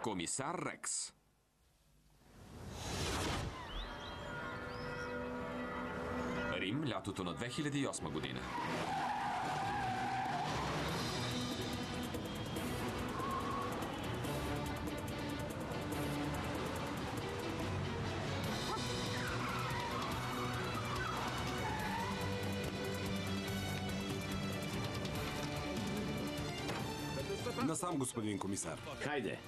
Комисар Рекс. Рим, лятото на 2008 година. Насам, господин комисар. Хайде!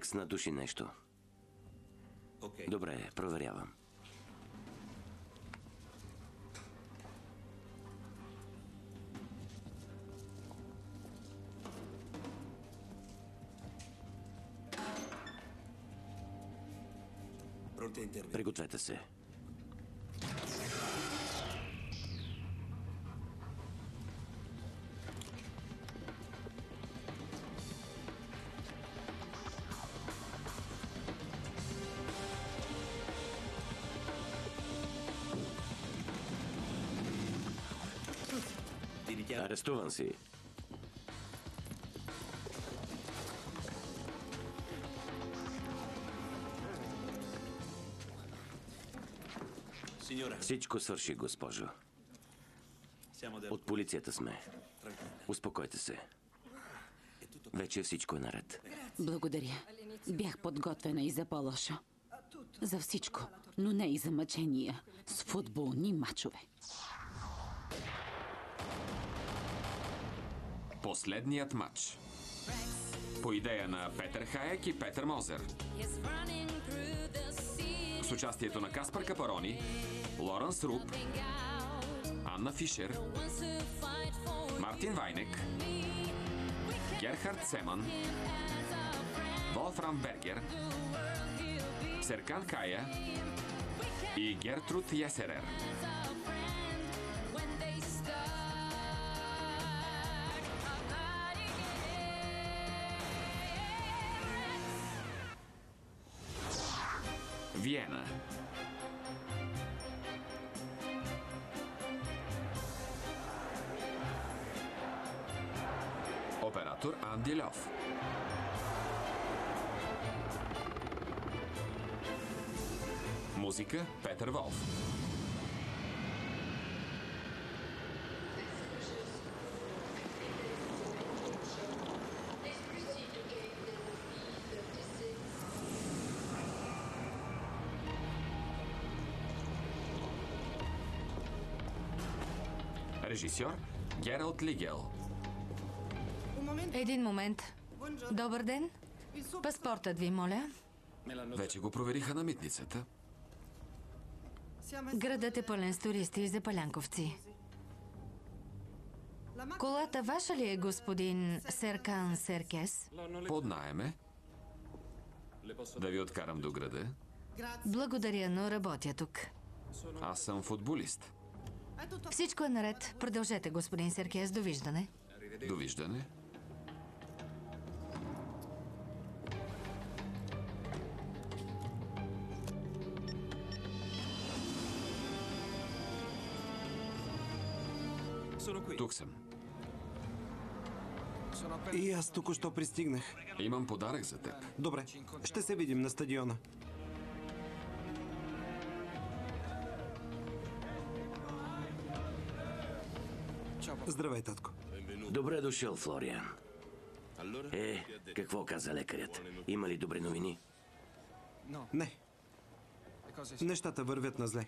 Рекс надуши нещо. Добре, проверявам. Пригответе се. Арестуван си. Всичко свърши, госпожо. От полицията сме. Успокойте се. Вече всичко е наред. Благодаря. Бях подготвена и за по-лошо. За всичко, но не и за мъчения с футболни мачове. Последният матч. По идея на Петър Хаек и Петър Мозер. С участието на Каспар Капарони, Лоренс Руб, Анна Фишер, Мартин Вайнек, Герхард Семан, Волфрам Бергер, Серкан Кая и Гертруд Ясерер. Виена. Оператор Анди Льов. Музика Петър Волф. Режисьор Гералд Лигел. Един момент. Добър ден. Паспортът ви, моля. Вече го провериха на митницата. Градът е пълен с туристи и запалянковци. Колата ваша ли е, господин Серкан Серкес? Под наеме. Да ви откарам до града. Благодаря, но работя тук. Аз съм футболист. Всичко е наред. Продължете, господин Серкес. Довиждане. Довиждане. Тук съм. И аз току-що пристигнах. Имам подарък за теб. Добре, ще се видим на стадиона. Здравей, татко. Добре дошъл, Флориан. Какво каза лекарят? Има ли добри новини? Не. Нещата вървят на зле.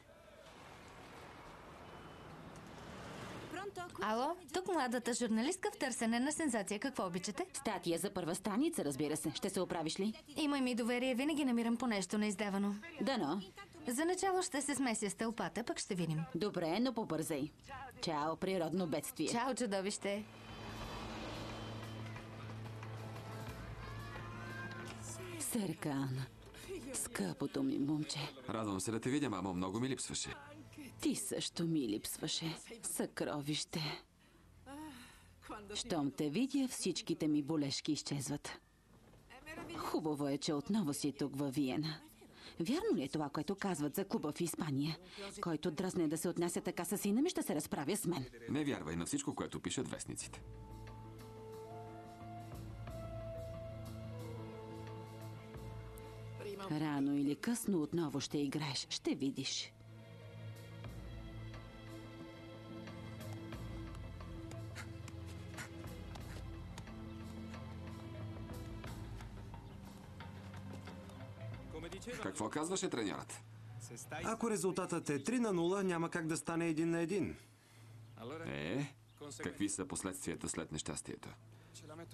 Ало, тук младата журналистка в търсене на сензация. Какво обичате? Статия за първа страница, разбира се. Ще се оправиш ли? Имай ми доверие, винаги намирам по нещо неиздавано. Дано. За начало ще се смеся с тълпата, пък ще видим. Добре, но побързай. Чао, природно бедствие. Чао, чудовище! Серкан, скъпото ми момче. Радвам се да те видя, мамо. Много ми липсваше. Ти също ми липсваше. Съкровище. Щом те видя, всичките ми болешки изчезват. Хубаво е, че отново си тук във Виена. Вярно ли е това, което казват за клуба в Испания? Който дръзне да се отнася така със сина ми, ще се разправя с мен. Не вярвай на всичко, което пишат вестниците. Рано или късно отново ще играеш. Ще видиш. Какво казваше треньорът? Ако резултатът е 3-0, няма как да стане 1-1. Какви са последствията след нещастието?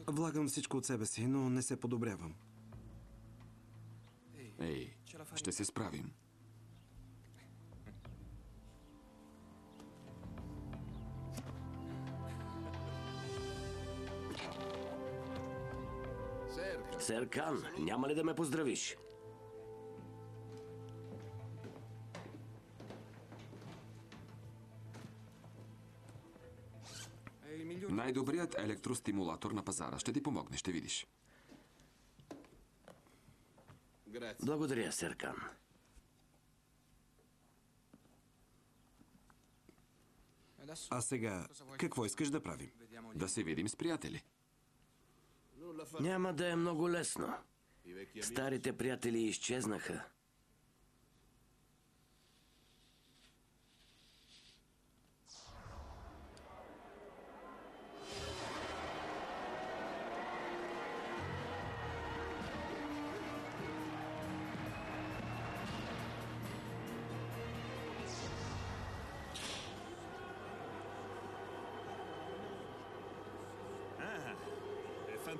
Влагам всичко от себе си, но не се подобрявам. Ще се справим. Серкан, няма ли да ме поздравиш? Най-добрият електростимулатор на пазара. Ще ти помогне, ще видиш. Благодаря, Серкан. А сега, какво искаш да правим? Да се видим с приятели. Няма да е много лесно. Старите приятели изчезнаха.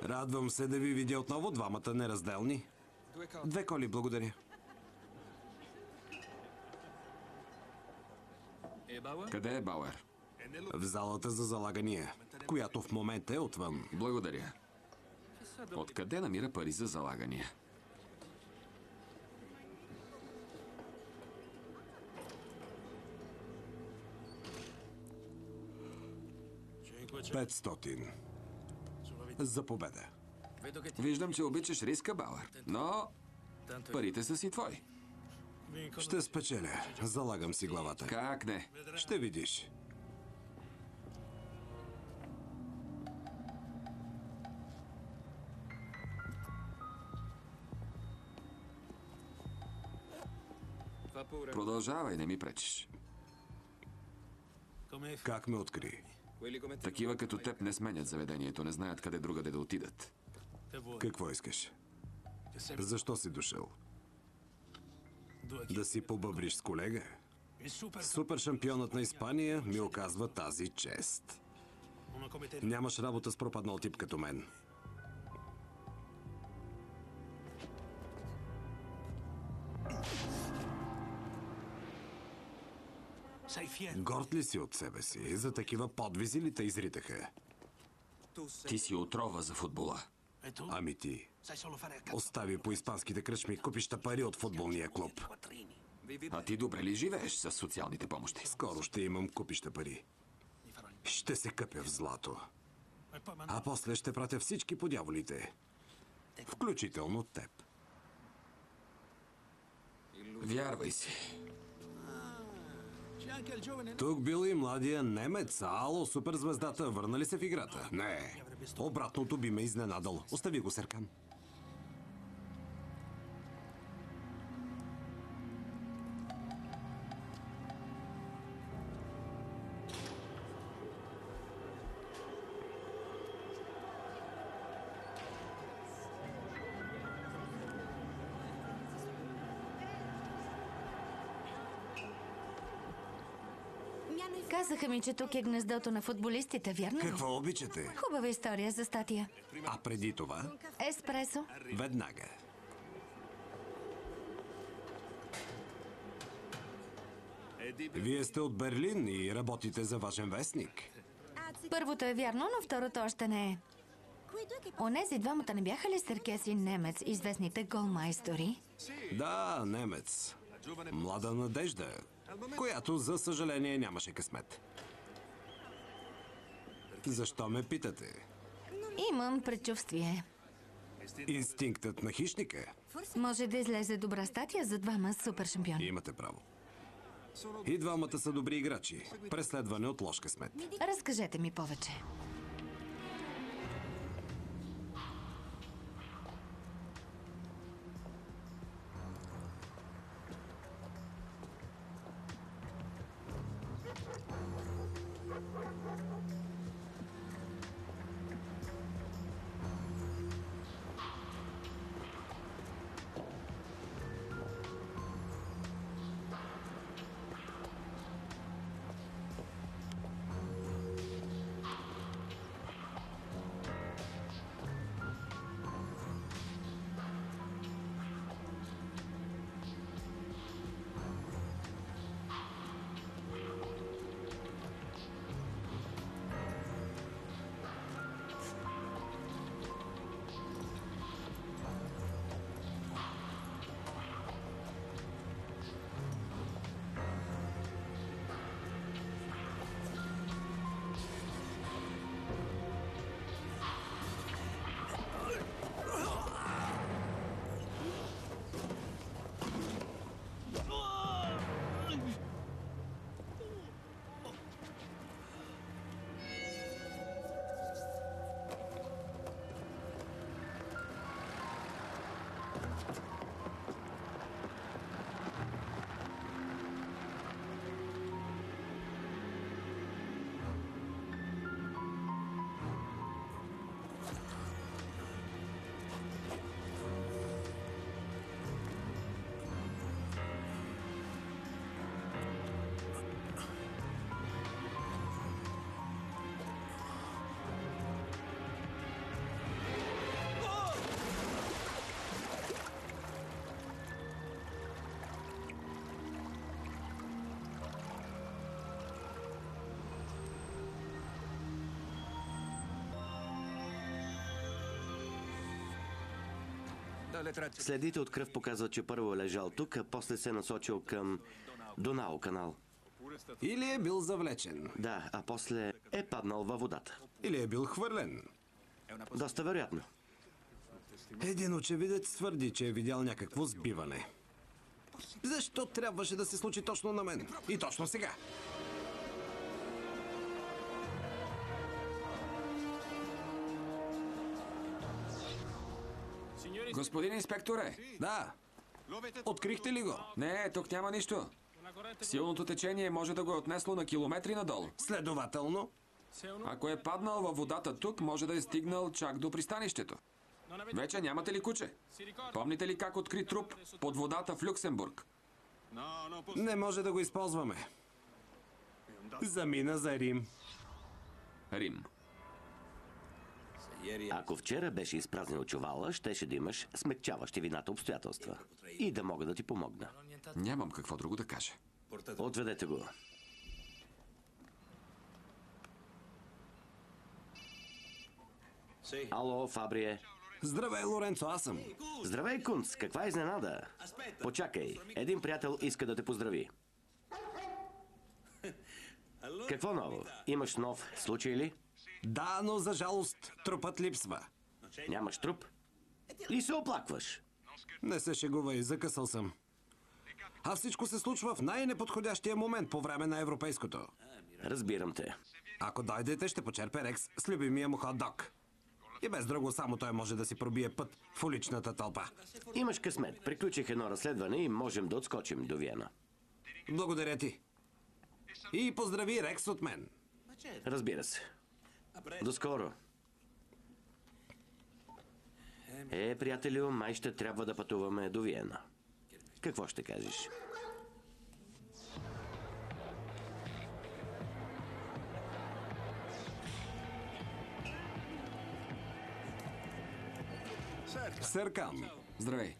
Радвам се да ви видя отново, двамата неразделни. 2 коли, благодаря. Къде е Бауер? В залата за залагания, която в момента е отвън. Благодаря. Откъде намира пари за залагания? $500. За победа. Виждам, че обичаш риска, Бауер. Но парите са си твои. Ще спечеля. Залагам си главата. Как не? Ще видиш. Продължавай, не ми пречиш. Как ме откри? Такива като теб не сменят заведението, не знаят къде другаде да отидат. Какво искаш? Защо си дошъл? Да си побъбриш с колега? Супер шампионът на Испания ми оказва тази чест. Нямаш работа с пропаднал тип като мен. Горд ли си от себе си? За такива подвизи ли те изритаха? Ти си отрова за футбола. Ами ти. Остави по испанските кръчми купища пари от футболния клуб. А ти добре ли живееш с социалните помощи? Скоро ще имам купища пари. Ще се къпя в злато. А после ще пратя всички по дяволите. Включително теб. Вярвай си. Тук бил и младия немец. Ало, суперзвездата. Върна ли се в играта? Не. Обратното би ме изненадал. Остави го, Серкан. Казаха ми, че тук е гнездото на футболистите, вярно ли? Какво обичате? Хубава история за статия. А преди това? Еспресо. Веднага. Вие сте от Берлин и работите за важен вестник. Първото е вярно, но второто още не е. Онези двамата не бяха ли Серкес и Немец, известните голмайстори? Да, немец. Млада надежда, която за съжаление нямаше късмет. Защо ме питате? Имам предчувствие. Инстинктът на хищника? Може да излезе добра статия за двама супер шампиони. Имате право. И двамата са добри играчи. Преследване от лош късмет. Разкажете ми повече. Следите от кръв показват, че първо е лежал тук, а после се е насочил към Донао канал. Или е бил завлечен. Да, а после е паднал във водата. Или е бил хвърлен. Доста вероятно. Един очевидец твърди, че е видял някакво сбиване. Защо трябваше да се случи точно на мен? И точно сега? Господин инспекторе! Да. Открихте ли го? Не, тук няма нищо. Силното течение може да го е отнесло на километри надолу. Следователно, Ако е паднал във водата тук, може да е стигнал чак до пристанището. Вече нямате ли куче? Помните ли как откри труп под водата в Люксембург? не може да го използваме. Замина за Рим. Рим. Ако вчера беше изпразнил чувала, щеше да имаш смекчаващи вината обстоятелства. И да мога да ти помогна. Нямам какво друго да кажа. Отведете го. Ало, Фабрие. Здравей, Лоренцо, аз съм. Здравей, Кунц. Каква изненада? Почакай. Един приятел иска да те поздрави. Какво ново? Имаш нов случай ли? Да, но за жалост трупът липсва. Нямаш труп? Ли се оплакваш? Не се шегувай, закъсал съм. А всичко се случва в най-неподходящия момент по време на европейското. Разбирам те. Ако дойдете, ще почерпя Рекс с любимия му хот-дог. И без друго, само той може да си пробие път в уличната тълпа. Имаш късмет. Приключих едно разследване и можем да отскочим до Виена. Благодаря ти. И поздрави Рекс от мен. Разбира се. До скоро. Приятелю, май ще трябва да пътуваме до Виена. Какво ще кажеш? Серкан. Здравей.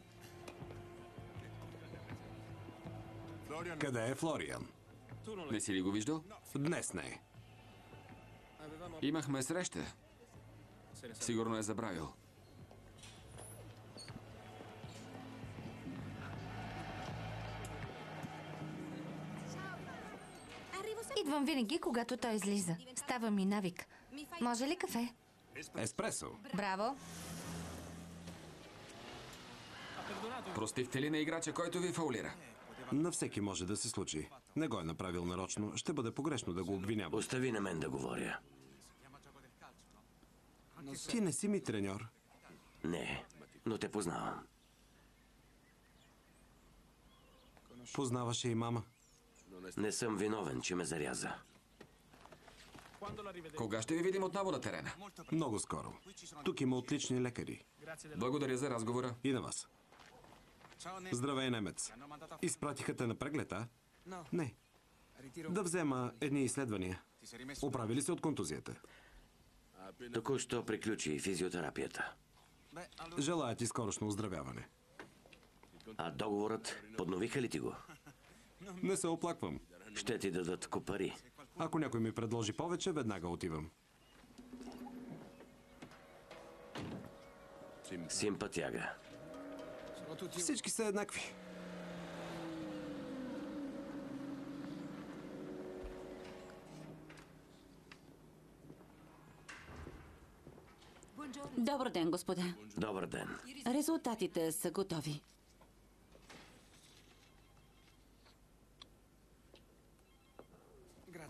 Къде е Флориан? Не си ли го виждал? Днес не. Имахме среща. Сигурно е забравил. Идвам винаги, когато той излиза. Става ми навик. Може ли кафе? Еспресо. Браво. Простихте ли на играча, който ви фаулира? На всеки може да се случи. Не го е направил нарочно. Ще бъде погрешно да го обвинявам. Остави на мен да говоря. Ти не си ми треньор. Не, но те познавам. Познаваше и мама. Не съм виновен, че ме заряза. Кога ще ви видим отново на терена? Много скоро. Тук има отлични лекари. Благодаря за разговора. И на вас. Здравей, немец. Изпратиха те на преглед, а? Не. Да взема едни изследвания. Оправили се от контузията. Току-що приключи физиотерапията. Желая ти скорошно оздравяване. А договорът, подновиха ли ти го? Не се оплаквам. Ще ти дадат копари. Ако някой ми предложи повече, веднага отивам. Симпатяга. Всички са еднакви. Добър ден, господа. Добър ден. Резултатите са готови.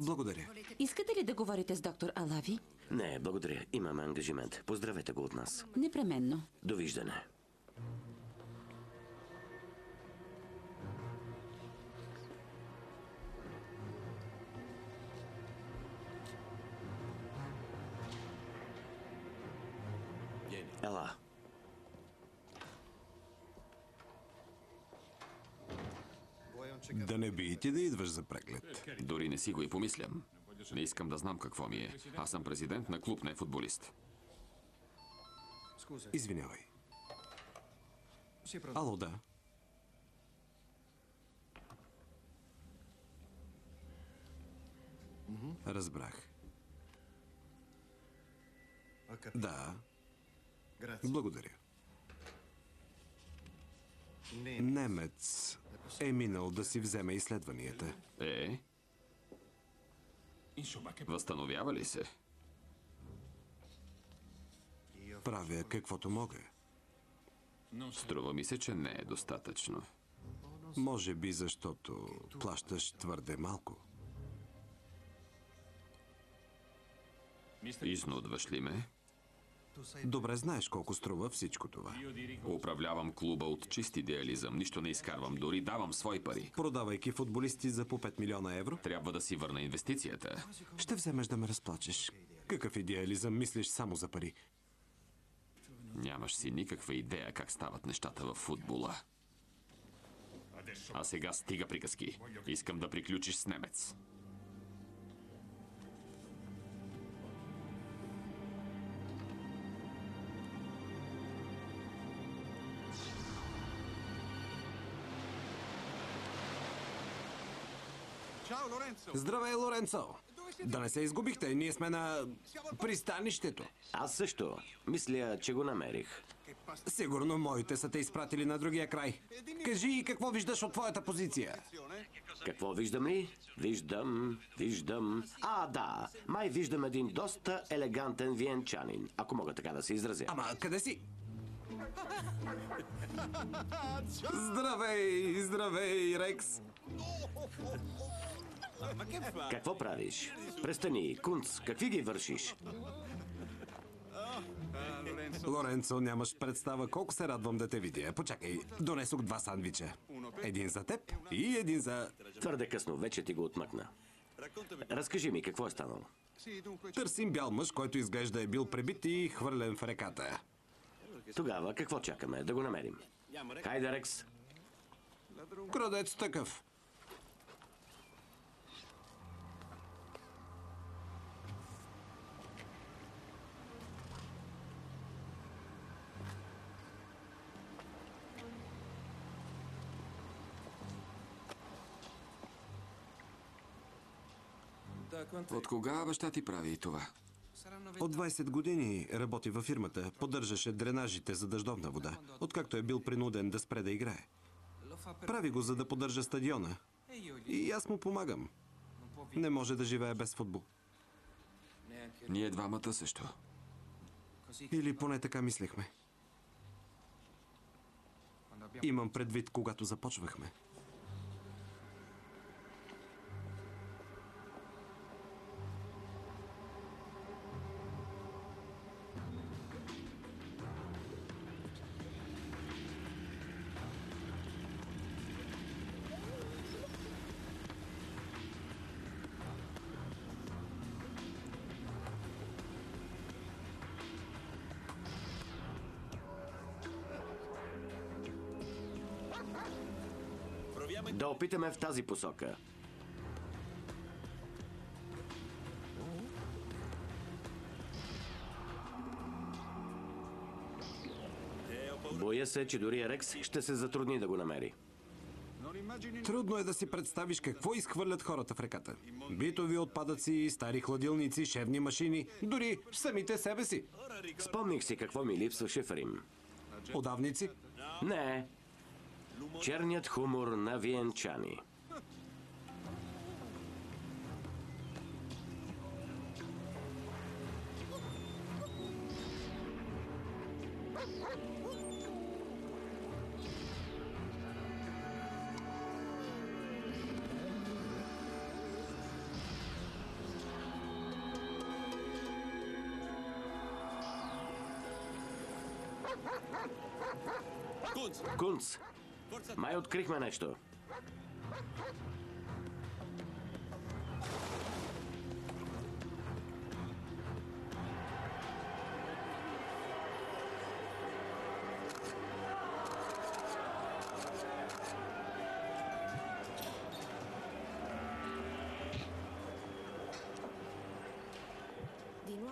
Благодаря. Искате ли да говорите с доктор Алави? Не, благодаря. Имаме ангажимент. Поздравете го от нас. Непременно. Довиждане. Ела. Да не би и ти да идваш за преглед. Дори не си го и помислям. Не искам да знам какво ми е. Аз съм президент на клуб, не футболист. Извинявай. Ало, да. Разбрах. Да. Благодаря. Немец е минал да си вземе изследванията. Възстановява ли се? Правя каквото мога. Струва ми се, че не е достатъчно. Може би защото плащаш твърде малко. Изнудваш ли ме? Добре знаеш колко струва всичко това. Управлявам клуба от чист идеализъм. Нищо не изкарвам, дори давам свои пари. Продавайки футболисти за по 5 милиона евро, Трябва да си върна инвестицията. ще вземеш да ме разплачеш. Какъв идеализъм, мислиш само за пари? Нямаш си никаква идея как стават нещата в футбола. А сега стига приказки. Искам да приключиш с немец. Здравей, Лоренцо! Да не се изгубихте, ние сме на пристанището. Аз също. Мисля, че го намерих. Сигурно моите са те изпратили на другия край. Кажи какво виждаш от твоята позиция. Какво виждам ли? Виждам. А, да. Май виждам един доста елегантен виенчанин, ако мога така да се изразя. Ама къде си? Здравей, здравей, Рекс. Какво правиш? Престани, Кунц, какви ги вършиш? Лоренцо, нямаш представа колко се радвам да те видя. Почакай, донесох 2 сандвича. Един за теб и един за... Твърде късно, вече ти го отмъкна. Разкажи ми, какво е станало? Търсим бял мъж, който изглежда е бил пребит и хвърлен в реката. Тогава какво чакаме? Да го намерим. Хайде, Рекс. Крадец такъв. От кога баща ти прави това? От 20 години работи във фирмата, поддържаше дренажите за дъждовна вода, откакто е бил принуден да спре да играе. Прави го, за да поддържа стадиона. И аз му помагам. Не може да живее без футбол. Ние двамата също. Или поне така мислехме. Имам предвид, когато започвахме. Да опитаме в тази посока. Боя се, че дори Рекс ще се затрудни да го намери. Трудно е да си представиш какво изхвърлят хората в реката. Битови отпадъци, стари хладилници, шевни машини, дори самите себе си. Спомних си какво ми липсваше в Рим. Удавници. Не. Черният хумор на виенчани. Кунц, май открихме нещо.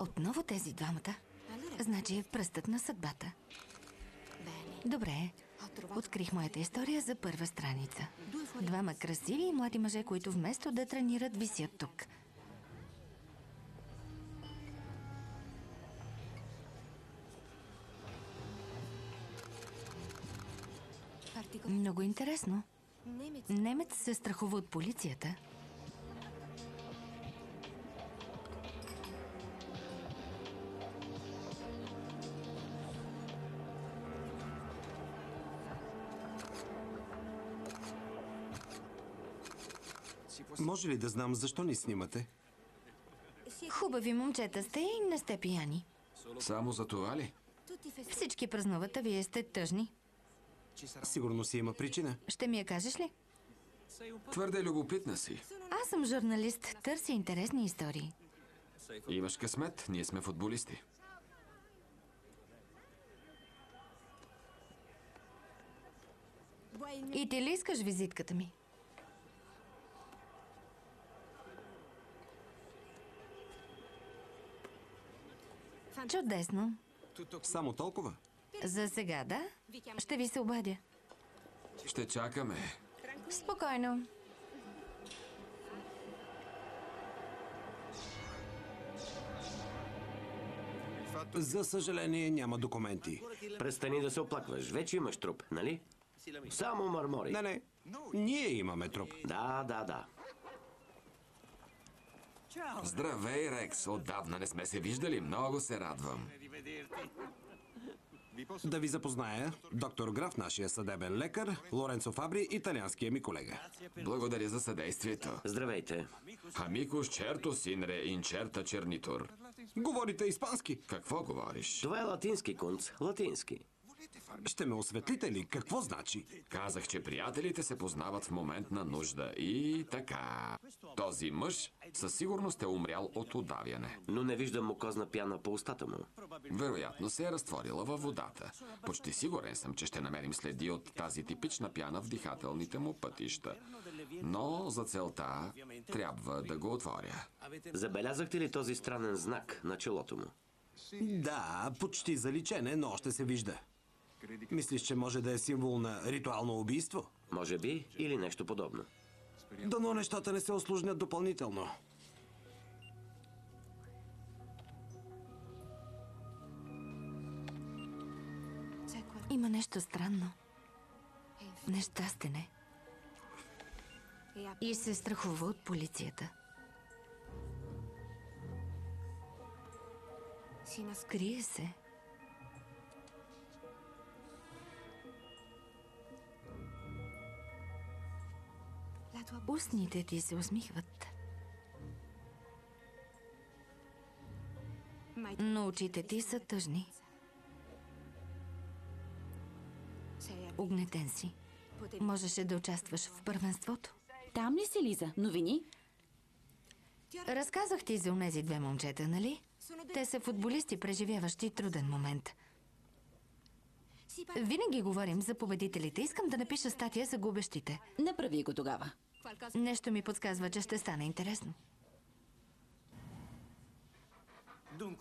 Отново тези двамата. Значи е пръстът на съдбата. Добре. Открих моята история за първа страница. Двама красиви и млади мъже, които вместо да тренират, висят тук. Много интересно. Немец се страхува от полицията. Може ли да знам защо ни снимате? Хубави момчета сте и не сте пияни. Само за това ли? Всички празнуват, а вие сте тъжни. Сигурно си има причина. Ще ми я кажеш ли? Твърде любопитна си. Аз съм журналист. Търся интересни истории. Имаш късмет, ние сме футболисти. И ти ли искаш визитката ми? Чудесно. Само толкова? За сега, да? Ще ви се обадя. Ще чакаме. Спокойно. За съжаление няма документи. Престани да се оплакваш. Вече имаш труп, нали? Само мърмори. Не, ние имаме труп. Да. Здравей, Рекс. Отдавна не сме се виждали. Много се радвам. Да ви запозная. Доктор Граф, нашия съдебен лекар, Лоренцо Фабри, италианския ми колега. Благодаря за съдействието. Здравейте. Амикус черто синре инчерта чернитур. Говорите испански. Какво говориш? Това е латински, Кунц. Латински. Ще ме осветлите ли? Какво значи? Казах, че приятелите се познават в момент на нужда. И така. Този мъж със сигурност е умрял от удавяне. Но не виждам мукозна пяна по устата му. Вероятно се е разтворила във водата. Почти сигурен съм, че ще намерим следи от тази типична пяна в дихателните му пътища. Но за целта трябва да го отворя. Забелязахте ли този странен знак на челото му? Да, почти заличене, но още се вижда. Мислиш, че може да е символ на ритуално убийство? Може би или нещо подобно. Дано нещата не се осложнят допълнително. Има нещо странно. Нещастен е. И се страхува от полицията. Крие се. Устните ти се усмихват. Но очите ти са тъжни. Угнетен си. Можеше да участваш в първенството. Там ли си, Лиза? Новини? Разказах ти за онези две момчета, нали? Те са футболисти, преживяващи труден момент. Винаги говорим за победителите. Искам да напиша статия за губещите. Направи го тогава. Нещо ми подсказва, че ще стане интересно.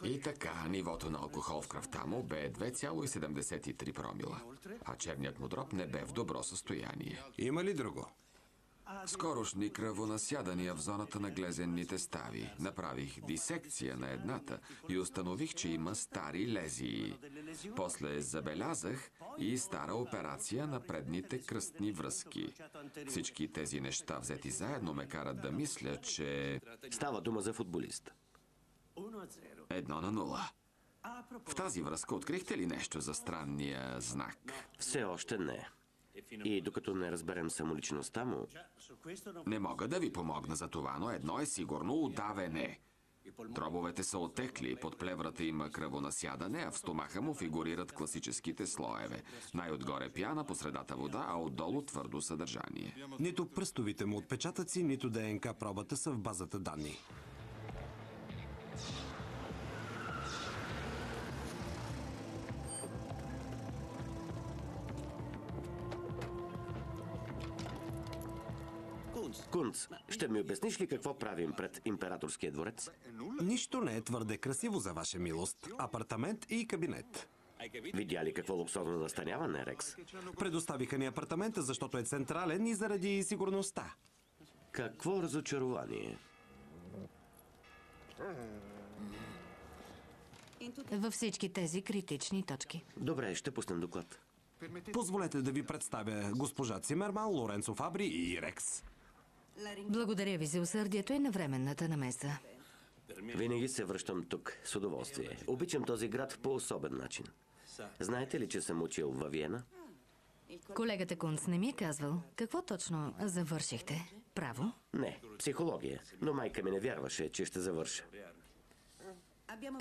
И така, нивото на алкохол в кръвта му бе 2,73 промила, а черният му дроб не бе в добро състояние. Има ли друго? Скорошни кръвонасядания в зоната на глезенните стави. Направих дисекция на едната и установих, че има стари лезии. После забелязах и стара операция на предните кръстни връзки. Всички тези неща, взети заедно, ме карат да мисля, че... Става дума за футболист. 1-0. В тази връзка открихте ли нещо за странния знак? Все още не. И докато не разберем самоличността му, Не мога да ви помогна за това, но едно е сигурно – удавене. Дробовете са оттекли, под плеврата има кръвонасядане, а в стомаха му фигурират класическите слоеве. Най-отгоре пяна, по средата вода, а отдолу твърдо съдържание. Нито пръстовите му отпечатъци, нито ДНК пробата са в базата данни. Кунц, ще ми обясниш ли какво правим пред императорския дворец? Нищо не е твърде красиво за ваша милост. Апартамент и кабинет. Видя ли какво луксозно настаняване, Рекс? Предоставиха ни апартамента, защото е централен и заради сигурността. Какво разочарование. Във всички тези критични точки. Добре, ще пуснем доклад. Позволете да ви представя госпожа Цимерман, Лоренцо Фабри и Рекс. Благодаря ви за усърдието и навременната намеса. Винаги се връщам тук с удоволствие. Обичам този град по особен начин. Знаете ли, че съм учил във Виена? Колегата Кунц не ми е казвал какво точно завършихте. Право? Не, психология. Но майка ми не вярваше, че ще завърша.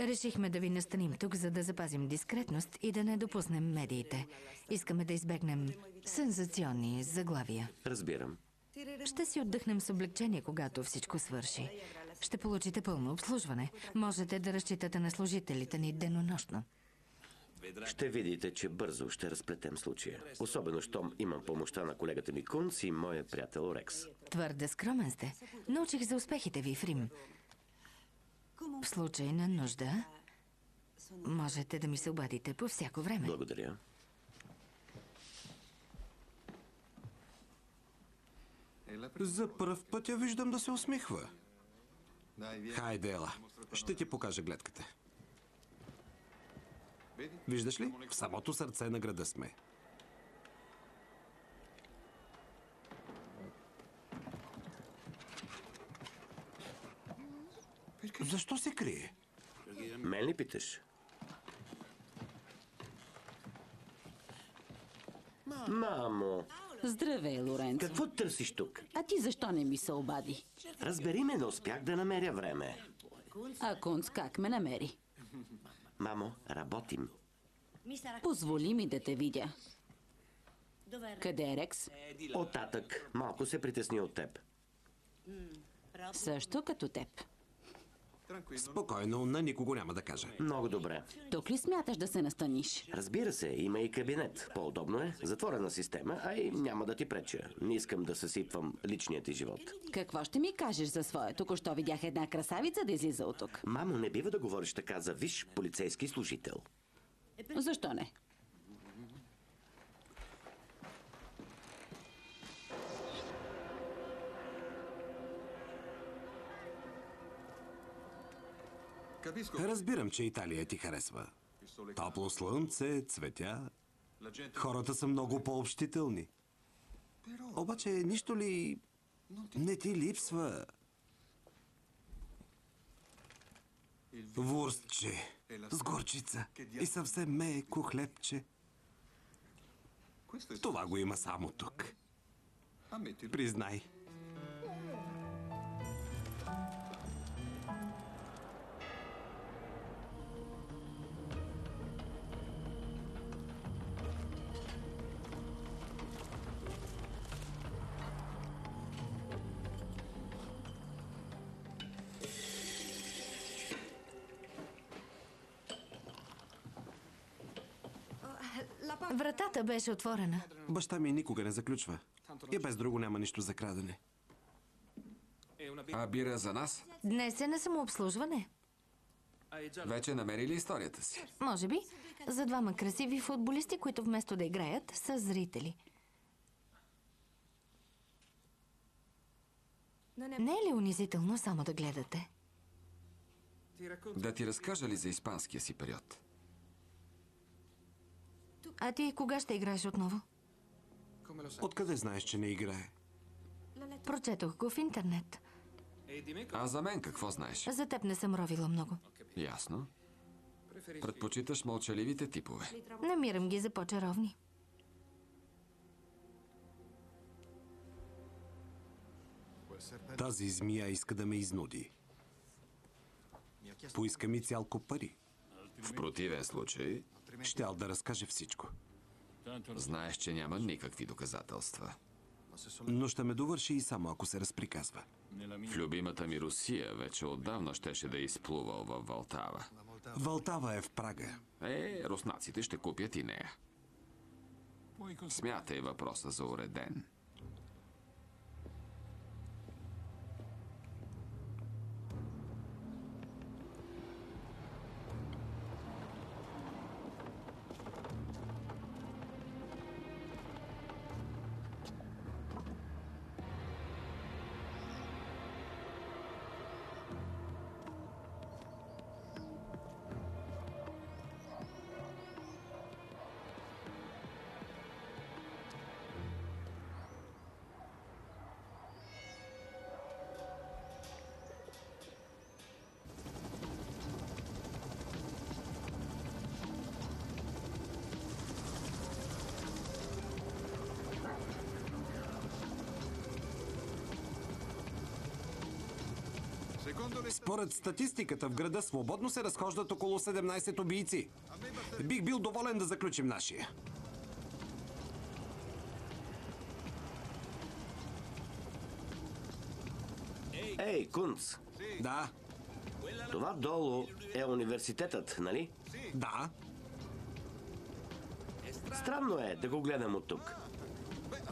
Решихме да ви настаним тук, за да запазим дискретност и да не допуснем медиите. Искаме да избегнем сензационни заглавия. Разбирам. Ще си отдъхнем с облегчение, когато всичко свърши. Ще получите пълно обслужване. Можете да разчитате на служителите ни денонощно. Ще видите, че бързо ще разплетем случая. Особено, щом имам помощта на колегата ми Кунц и моя приятел Рекс. Твърде скромен сте. Научих за успехите ви в Рим. В случай на нужда, можете да ми се обадите по всяко време. Благодаря. За пръв път я виждам да се усмихва. Хайде, ела. Ще ти покажа гледката. Виждаш ли? В самото сърце на града сме. Защо се крие? Мен ли питаш? Мамо, Здравей, Лоренцо. какво търсиш тук? А ти защо не ми се обади? Разбери ме, не успях да намеря време. А Кунц как ме намери? Мамо, работим. Позволи ми да те видя. Къде е Рекс? Оттатък. Малко се притесни от теб. Също като теб. Спокойно, на никого няма да кажа. Много добре. Тук ли смяташ да се настаниш? Разбира се, има и кабинет. По-удобно е. Затворена система, а и няма да ти преча. Не искам да съсипвам личният ти живот. Какво ще ми кажеш за своя? Току-що видях една красавица да излиза от тук. Мамо, не бива да говориш така за висш полицейски служител. Защо не? Разбирам, че Италия ти харесва. Топло слънце, цветя. Хората са много по-общителни. Обаче нищо ли не ти липсва? Вурстче с горчица и съвсем меко хлебче. Това го има само тук. Признай. Вратата беше отворена. Баща ми никога не заключва. И без друго няма нищо за крадене. А бира за нас? Днес е на самообслужване. Вече намери ли историята си? Може би за двама красиви футболисти, които вместо да играят, са зрители. Не е ли унизително само да гледате? Да ти разкажа ли за испанския си период? А ти кога ще играеш отново? Откъде знаеш, че не играе? Прочетох го в интернет. А за мен какво знаеш? За теб не съм ровила много. Ясно. Предпочиташ мълчаливите типове. Намирам ги за по-чаровни. Тази змия иска да ме изнуди. Поиска ми цял куп пари. В противен случай, Щял да разкаже всичко. знаеш, че няма никакви доказателства. Но ще ме довърши и само ако се разприказва. В любимата ми Русия вече отдавна щеше да изплувал във Валтава. Валтава е в Прага. Руснаците ще купят и нея. Смятай въпроса за уреден. Според статистиката в града свободно се разхождат около 17 убийци. Бих бил доволен да заключим нашия. Ей, Кунц, Да, това долу е университетът, нали? да. Странно е да го гледам от тук.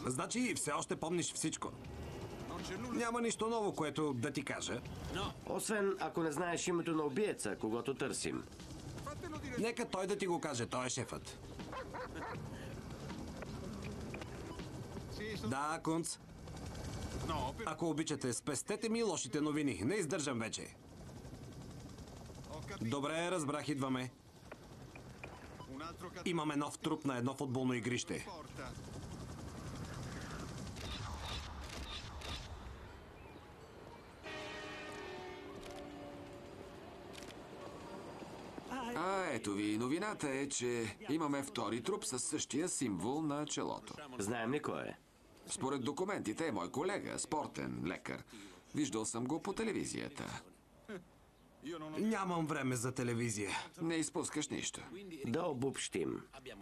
Значи все още помниш всичко. Няма нищо ново, което да ти кажа. Освен ако не знаеш името на убиеца, когато търсим. Нека той да ти го каже, той е шефът. Да, Кунц. Ако обичате, спестете ми лошите новини. Не издържам вече. Добре, разбрах, идваме. Имаме нов труп на едно футболно игрище. Ето ви, новината е, че имаме втори труп със същия символ на челото. Знаем ли кой е? Според документите е мой колега, спортен лекар. Виждал съм го по телевизията. Нямам време за телевизия. Не изпускаш нищо. Да обобщим.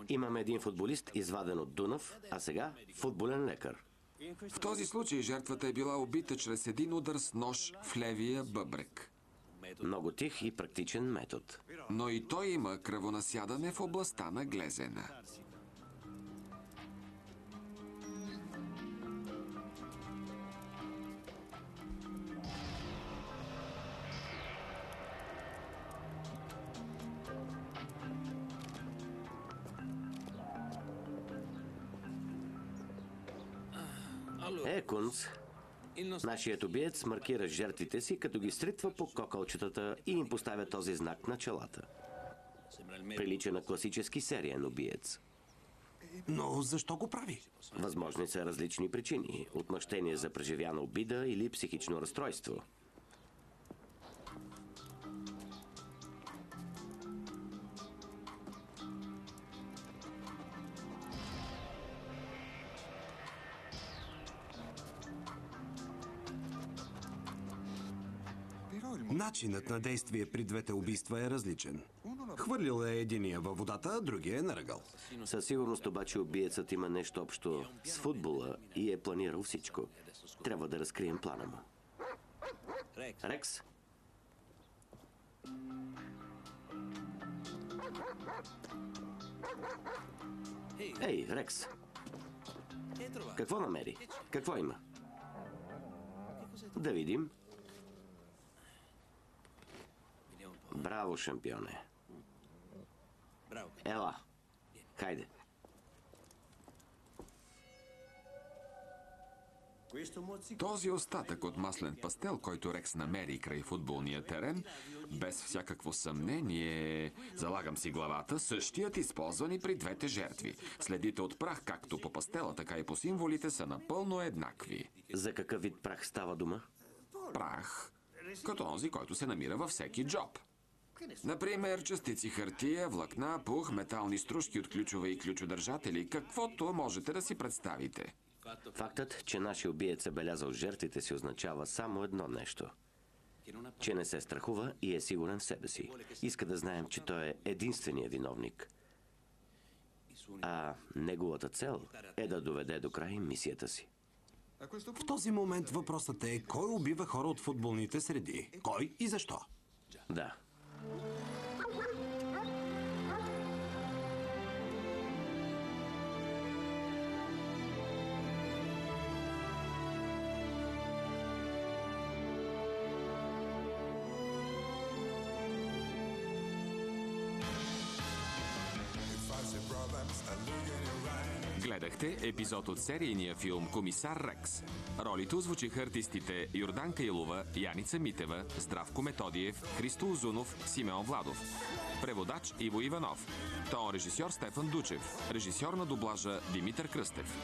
Имаме един футболист, изваден от Дунав, а сега футболен лекар. В този случай жертвата е била убита чрез един удар с нож в левия бъбрек. Много тих и практичен метод. Но и той има кръвонасядане в областта на глезена. Кунц, нашият убиец маркира жертвите си, като ги стритва по кокалчетата и им поставя този знак на челата. Прилича на класически сериен убиец. Но защо го прави? Възможни са различни причини. Отмъщение за преживяна обида или психично разстройство. Начинът на действие при двете убийства е различен. Хвърлил е единия във водата, а другия е наръгал. Със сигурност обаче убиецът има нещо общо с футбола и е планирал всичко. Трябва да разкрием плана му. Рекс? Ей, Рекс! Какво намери? Какво има? Да видим. Браво, шампионе. Ела, хайде. Този остатък от маслен пастел, който Рекс намери край футболния терен, без всякакво съмнение, залагам си главата, същият използван и при двете жертви. Следите от прах, както по пастела, така и по символите, са напълно еднакви. За какъв вид прах става дума? Прах, като онзи, който се намира във всеки джоб. Например, частици хартия, влакна, пух, метални стружки от ключове и ключодържатели, каквото можете да си представите. Фактът, че нашия убиец е белязал жертвите си, означава само едно нещо. Че не се страхува и е сигурен в себе си. Иска да знаем, че той е единственият виновник. А неговата цел е да доведе до край мисията си. В този момент въпросът е кой убива хора от футболните среди? Кой и защо? Да. Гледахте епизод от серийния филм «Комисар Рекс». Ролите озвучиха артистите Йорданка Илова, Яница Митева, Здравко Методиев, Христо Узунов, Симеон Владов. Преводач Иво Иванов. Тон режисьор Стефан Дучев. Режисьор на дублажа Димитър Кръстев.